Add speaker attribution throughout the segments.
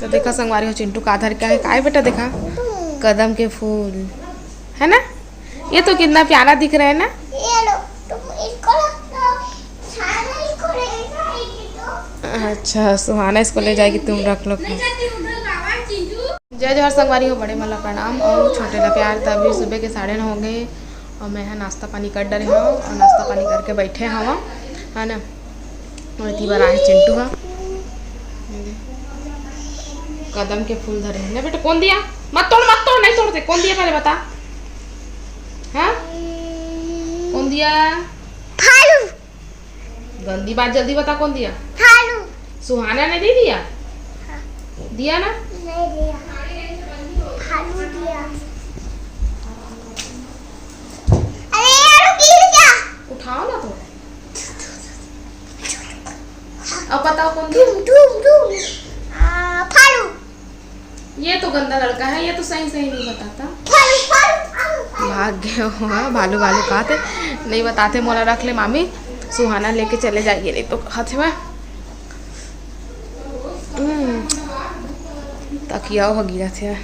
Speaker 1: तो देखा संगवारी हो चिंटू का आधार क्या है बेटा, देखा कदम के फूल है ना, ये तो कितना प्यारा दिख रहा है ना। अच्छा सुहाना इसको ले जाएगी, तुम रख लो। जय जवाहर संगवारी हो, बड़े मला प्रणाम और छोटे ला प्यार। तभी सुबह के 9:30 हो गए और मैं है नाश्ता पानी कर डरे हूँ और नाश्ता पानी करके बैठे हवा है ना। और इतनी बार आए चिंटू है, कदम के फूल धरे हैं ना बेटा। कौन दिया? मत तोड़ नहीं तोड़ते। कौन दिया पहले बता, हाँ कौन दिया?
Speaker 2: फालू।
Speaker 1: गंदी बात, जल्दी बता कौन दिया?
Speaker 2: फालू।
Speaker 1: सुहाना ने दे दिया?
Speaker 2: हाँ।
Speaker 1: दिया ना?
Speaker 2: नहीं दिया, फालू दिया। अरे यार गिर गया।
Speaker 1: उठाओ ना तो। अब बताओ कौन दिया?
Speaker 2: फालू।
Speaker 1: ये तो गंदा लड़का है, ये तो सही नहीं बताता।
Speaker 2: फालू।
Speaker 1: भाग गए हो, भालू कहते नहीं बताते। मोला रख ले मामी, सुहाना लेके चले जाएगी नहीं तो हाथ में तकिया हो गिरा थे।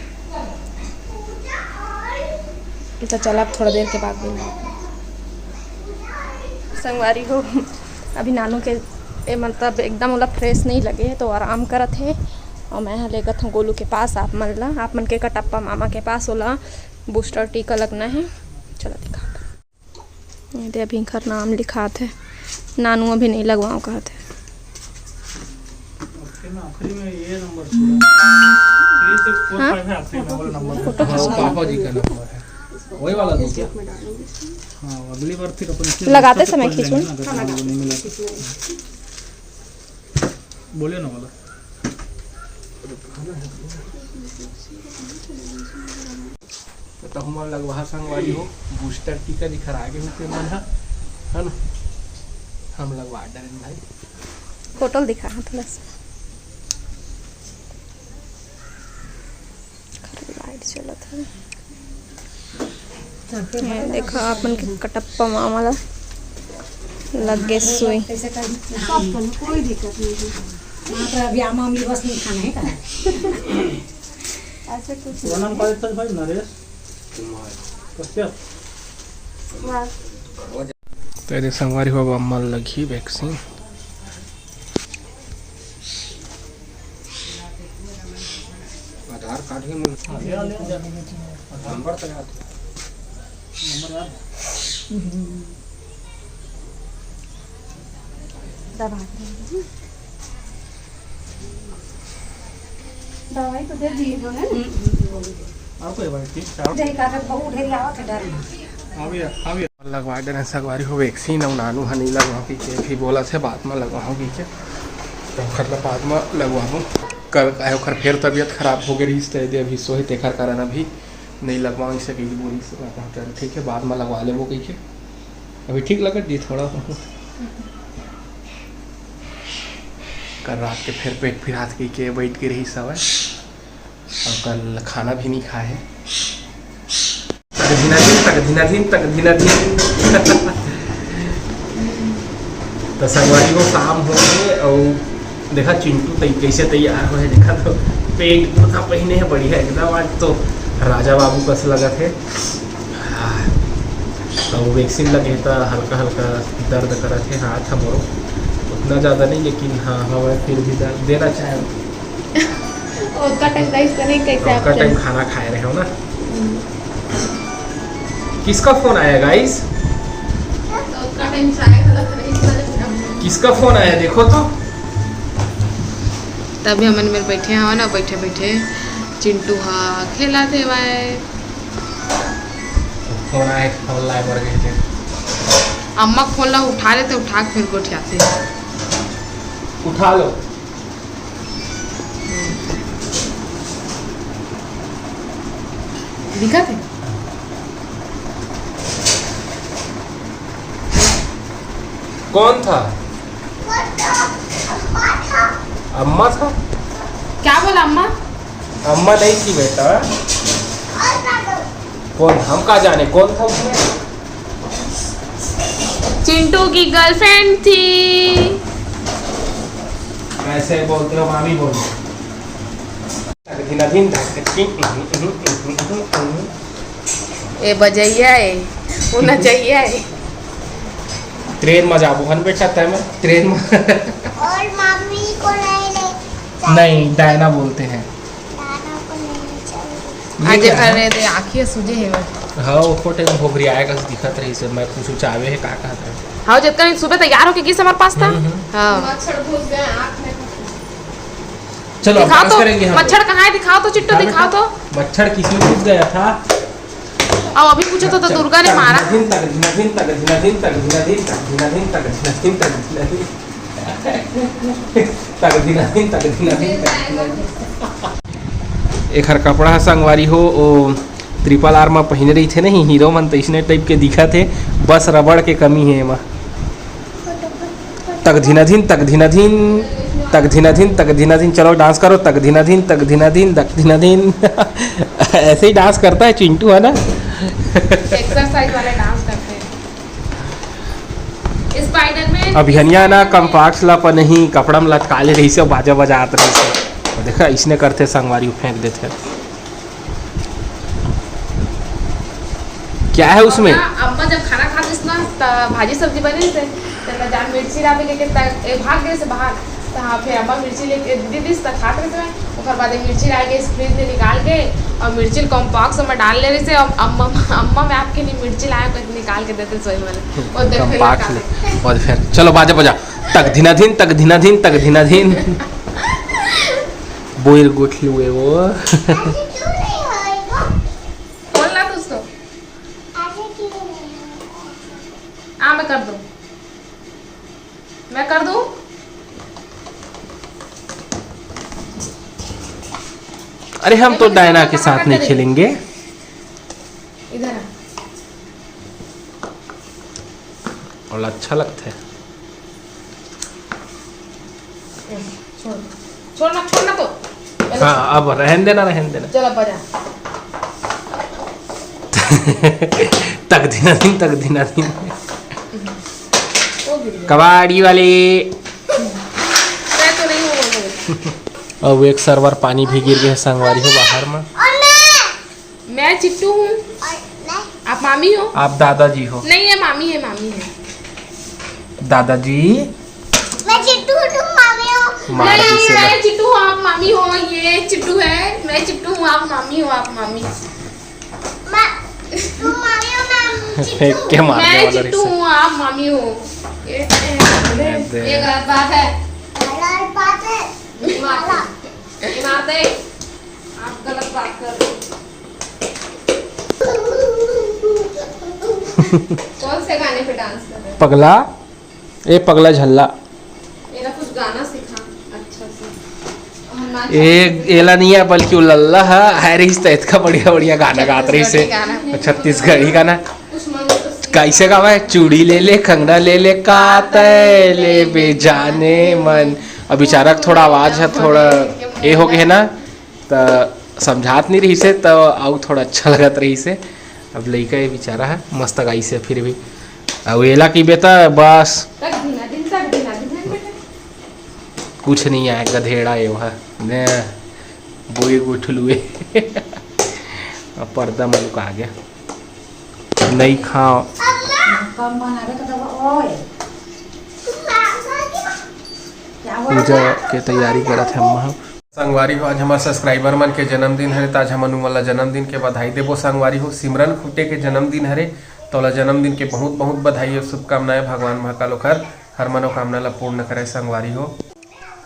Speaker 1: तो चल अब थोड़ा देर के बाद भी
Speaker 3: संगवारी हो अभी नानू के मतलब एकदम ओला फ्रेश नहीं लगे है तो आराम करत है और मैं लेकर हूँ गोलू के पास। आप मन के कटप्पा मामा के पास ओला बूस्टर टीका लगना है। चलो दिखा दे, अभी घर नाम लिखा थे। नानू अभी नहीं लगवाओ कहते।
Speaker 4: वही वाला अगली बार फिर अपन
Speaker 3: लगाते समय खींचो
Speaker 4: बोले ना वाला। तो हमारा लगवा संगवारी हो बूस्टर टीका दिखा आगे होते मन है ना, हम लगवा डरें भाई।
Speaker 3: फोटो दिखा थोड़ा सा लाइट चलत है। देखो अपन के कटप्पा मामा लग गए सुई।
Speaker 5: कोई दिक्कत नहीं अभी आमा अम्ली बस नहीं खाना है का ऐसे कुछ
Speaker 4: नाम का था भाई नरेश कुमार। तो ये संगवारी हो अम्मा लगी वैक्सीन। आधार कार्ड के नंबर तो याद
Speaker 5: दवाई तो दे दिए हो है
Speaker 4: आपको भाई ठीक है।
Speaker 5: जय का बहुत ढेर आवत है डर
Speaker 4: अभी लगवा देना संगवारी हो वैक्सीन और नानू हनी लगवाओ की भी बोला थे बाद में लगवाओ की के तो मतलब बाद में लगवाऊँ। कल आए ओखर फिर तबीयत खराब हो गई तो यदि अभी सोहे तेखर कारण अभी नहीं लगवाओ इसे कही बोली से ठीक है बाद में लगवा ले वो कही के अभी ठीक लगत जी थोड़ा कल रात के फिर पेट फिर हाथ कही के बैठ के रही सब और कल खाना भी नहीं खाए। तक धीना तो संगवारी को शाम हो गए और देखा चिंटू कैसे तैयार हो है। देखा तो पेंट कुर्ता पहने है बढ़िया एकदम। आज तो राजा बाबू कस लगा थे। तो वैक्सीन लगे तो हल्का हल्का दर्द करा थे हाथ हमारो, उतना ज़्यादा नहीं लेकिन हाँ हमें फिर भी दर्द देना चाहे। टाइम खाना खाए रहे हो ना। किसका फोन आया गाइस? किसका फोन आया देखो तो।
Speaker 1: तभी हम में बैठे हैं ना, बैठे बैठे चिंटू हाँ खेला थे भाई।
Speaker 4: फोन आए फोन लाए मर गए थे।
Speaker 1: अम्मा फोन ला उठा लेते, उठा के फिर गोठियाते
Speaker 4: उठा लो।
Speaker 1: दिखा थे
Speaker 4: कौन था? अम्मा था।
Speaker 1: क्या बोला अम्मा?
Speaker 4: अम्मा नहीं थी बेटा। कौन? हम कहाँ जाने कौन था उसमें?
Speaker 1: चिंटू की गर्लफ्रेंड थी।
Speaker 4: ऐसे बोलते हो मामी बोलो। धीना धीन
Speaker 1: ए बजैया है वो नचैया है।
Speaker 4: ट्रेन में जाबू हन बेटा तय में ट्रेन में
Speaker 2: और मम्मी को नहीं
Speaker 4: नहीं डायना बोलते हैं।
Speaker 2: दाना को नहीं चाहिए।
Speaker 1: आज करे दे आँखियाँ सूजे है वो।
Speaker 4: हाँ वो फोटे में भोगरी आएगा दिखत रही से मैं पूछू चावे है का कहता है।
Speaker 1: हाँ जितना सुबह तैयार होके किस हमारे पास था। हाँ
Speaker 3: मच्छर घुस गए आँख में।
Speaker 4: चलो अब
Speaker 1: दिखाओ
Speaker 4: डांस
Speaker 1: तो
Speaker 4: करेंगे हम।
Speaker 1: मच्छर कहाँ है दिखाओ तो चिट्टू दिखाओ तो।
Speaker 4: मच्छर किसी में घुस गया था।
Speaker 1: अब अभी पूछो तो दुर्गा ने मारा।
Speaker 4: धीन तक धीना धीन तक धीना धीन तक धीना धीन तक धीना धीन तक धीना धीन तक धीना धीन तक धीना धीन तक धीना धीन तक। एक हर कपड़ा संगवारी हो ओ ट्रिपल आर में पहने रही थे नहीं हीरो मन तो इसने टाइप के दिखा थे बस रबड़ के कमी है एमा। तक धीना धीन तक धीना धीन तक धीना धीन तक धीना धीन। चलो डांस करो तक धीना धीन तक धीना धीन तक धीना धीन। ऐसे ही डांस करता है चिंटू है ना।
Speaker 1: एक्सरसाइज वाले डांस करते हैं। स्पाइडर में
Speaker 4: अभिहनिया ना कंपाक्स ला पर नहीं कपड़ा में लटकाले रही से बाजा बजात रही से और देखा इसने करते संगवारी फेंक देते। क्या है उसमें?
Speaker 1: अम्मा जब खाना खाती ना भाजी सब्जी बनी थे तो जान मिर्ची डाल के भाग गए से बाहर तो हाँ फिर अम्मा मिर्ची लेके दीदी तक खाते थे और बाद मिर्ची डाल के फ्रिज में निकाल के और मिर्ची कॉम्पॉक्स में डाल ले रही से अम्मा अम्मा मैं आपके लिए मिर्ची लाया तो निकाल के देते सोई वाले और
Speaker 4: कंपाक्स ले और फिर चलो बाजा बजा तक धीना धीन तक धीना धीन तक धीना धीन। बोइर गुठ लुए वो
Speaker 2: ऐसे क्यों नहीं होएगा?
Speaker 1: बोलना तो उसको
Speaker 2: ऐसे क्यों नहीं होएगा?
Speaker 1: हाँ मैं कर दूँ मैं कर दूँ।
Speaker 4: अरे हम तो डायना के साथ नहीं खेलेंगे।
Speaker 1: इधर आ।
Speaker 4: और अच्छा लगता है।
Speaker 1: छोड़ छोड़ना छोड़ना तो पहले
Speaker 4: हाँ अब रहन देना
Speaker 1: चलो बजा।
Speaker 4: तक धीना धीन तक धीना धीन।
Speaker 1: वो गिर गया।
Speaker 4: कबाड़ी वाले
Speaker 1: मैं तो नहीं हूँ
Speaker 4: अब एक सरवर पानी भी गिर गया संगवारी हो बाहर में।
Speaker 2: और
Speaker 1: मैं चिट्टू हूँ
Speaker 2: और नहीं
Speaker 1: आप मामी हो।
Speaker 4: आप दादाजी हो।
Speaker 1: नहीं है मामी है
Speaker 4: दादाजी
Speaker 2: मैं चिट्टू हूँ तुम मामी हो।
Speaker 4: मार
Speaker 1: नहीं
Speaker 4: जिसे
Speaker 1: मैं चिट्टू हूँ आप मामी हो। ये चिट्टू है मैं चिट्टू हूँ आप मामी हो आप मामी।
Speaker 2: मैं तुम मामी हो मैं चिट्टू
Speaker 4: फेंक के मारने
Speaker 1: मैं
Speaker 4: वाला
Speaker 1: चिट्टू
Speaker 4: रिश्ते।
Speaker 1: हूँ आप मामी हो। ये गलत बात है।
Speaker 2: हूँ। बात है
Speaker 1: इमारत है आप गलत बात कर रहे हो। कौन से गाने पे डांस कर रहे हो?
Speaker 4: पगला ए पगला झल्ला
Speaker 1: मेरा कुछ गाना सीखा अच्छा से हम नाच
Speaker 4: ए एला नहीं है बल्कि लल्ला है रिश्ता इतना बढ़िया बढ़िया गाना गात रही से छत्तीसगढ़ी गाना
Speaker 1: कुछ मन तो सीख।
Speaker 4: कैसे गावा है चूड़ी ले ले कंगना ले ले काते ले बेजाने मन। अब बेचारा का थोड़ा आवाज है थोड़ा ए हो गए ना तो समझात नहीं रही से तो आउ थोड़ा अच्छा लगत रही से। अब लड़का ये बेचारा है मस्त गाई से फिर भी अब एला की बेटा बस
Speaker 1: तक धीना दिन बेटा
Speaker 4: कुछ नहीं आए गधेड़ा ये है ने बोए गुठलुए। अब पर्दा में लुका गया नहीं खाओ
Speaker 5: कम बनावे तो दवा ओए क्या बोला
Speaker 4: पूजा के तैयारी करत है हम संगवारी हो। आज हमारे सब्सक्राइबर मन के जन्मदिन हरे ताज हमन वाला जन्मदिन के बधाई देबो संगवारी हो। सिमरन खुटे के जन्मदिन हरे तोला जन्मदिन के बहुत बहुत बधाई और शुभकामनाएं। भगवान महाकाल ओखर हर मनोकामना ला पूर्ण करे संगवारी हो।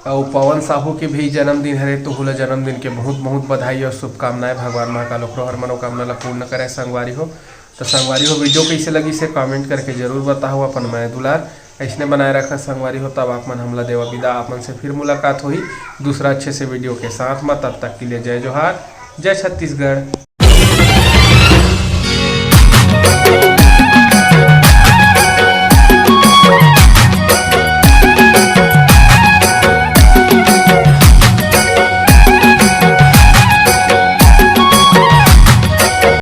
Speaker 4: और पवन साहू के भी जन्मदिन हरे तो हुला जन्मदिन के बहुत बहुत बधाई और शुभकामनाएं। भगवान महाकाल ओखरो हर मनोकामना ला पूर्ण करे संगवारी हो। तो संगवारी हो वीडियो कैसे लगी से कमेंट करके जरूर बताओ। अपन मैं दुलार ऐसने बनाए रखा संगवारी हो। तब आप मन हमला देवा विदा आपन से फिर मुलाकात हुई दूसरा अच्छे से वीडियो के साथ में। तब तक के लिए जय जोहार जय छत्तीसगढ़।